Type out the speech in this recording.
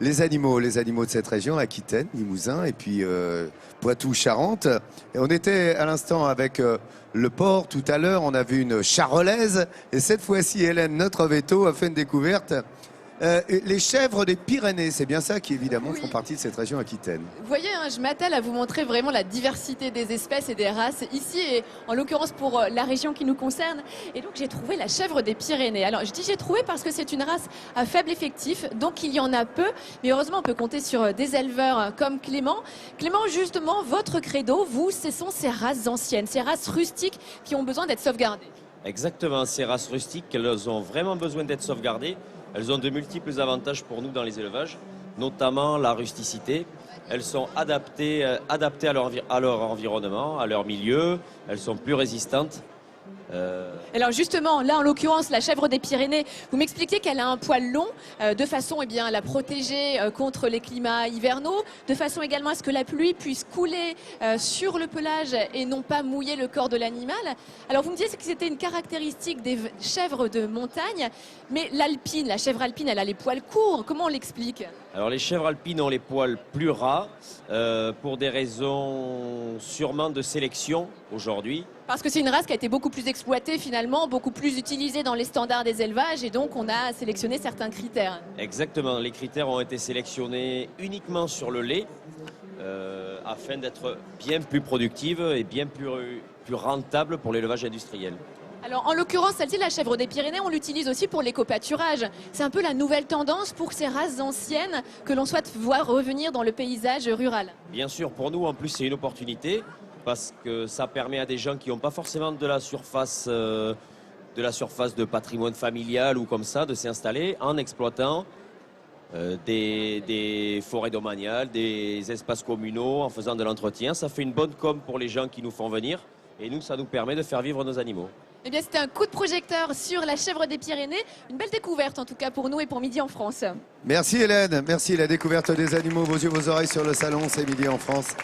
les animaux de cette région, Aquitaine, Limousin et puis Poitou-Charentes. Et on était à l'instant avec le port. Tout à l'heure, on a vu une charolaise. Et cette fois-ci, Hélène, notre veto, a fait une découverte. Les chèvres des Pyrénées, c'est bien ça qui évidemment Oui. font partie de cette région Aquitaine. Vous voyez, hein, je m'attelle à vous montrer vraiment la diversité des espèces et des races ici, et en l'occurrence pour la région qui nous concerne. Et donc j'ai trouvé la chèvre des Pyrénées. Alors je dis j'ai trouvé parce que c'est une race à faible effectif, donc il y en a peu. Mais heureusement, on peut compter sur des éleveurs comme Clément. Clément, justement, votre credo, vous, ce sont ces races anciennes, ces races rustiques qui ont besoin d'être sauvegardées. Exactement, ces races rustiques, elles ont vraiment besoin d'être sauvegardées. Elles ont de multiples avantages pour nous dans les élevages, notamment la rusticité. Elles sont adaptées à leur environnement, à leur milieu. Elles sont plus résistantes. Alors justement, là en l'occurrence, la chèvre des Pyrénées, vous m'expliquez qu'elle a un poil long, de façon à la protéger contre les climats hivernaux, de façon également à ce que la pluie puisse couler sur le pelage et non pas mouiller le corps de l'animal. Alors vous me disiez que c'était une caractéristique des chèvres de montagne, mais l'alpine, la chèvre alpine, elle a les poils courts, comment on l'explique ? Alors les chèvres alpines ont les poils plus ras pour des raisons sûrement de sélection aujourd'hui. Parce que c'est une race qui a été beaucoup plus exploitée finalement, beaucoup plus utilisée dans les standards des élevages et donc on a sélectionné certains critères. Exactement, les critères ont été sélectionnés uniquement sur le lait afin d'être bien plus productives et bien plus rentables pour l'élevage industriel. Alors en l'occurrence, celle-ci, la chèvre des Pyrénées, on l'utilise aussi pour l'éco-pâturage. C'est un peu la nouvelle tendance pour ces races anciennes que l'on souhaite voir revenir dans le paysage rural. Bien sûr, pour nous en plus c'est une opportunité parce que ça permet à des gens qui n'ont pas forcément de la surface de patrimoine familial ou comme ça de s'installer en exploitant des forêts domaniales, des espaces communaux, en faisant de l'entretien. Ça fait une bonne com pour les gens qui nous font venir et nous, ça nous permet de faire vivre nos animaux. Eh bien, c'était un coup de projecteur sur la chèvre des Pyrénées. Une belle découverte, en tout cas, pour nous et pour Midi en France. Merci Hélène, merci la découverte des animaux, vos yeux, vos oreilles sur le salon, c'est Midi en France.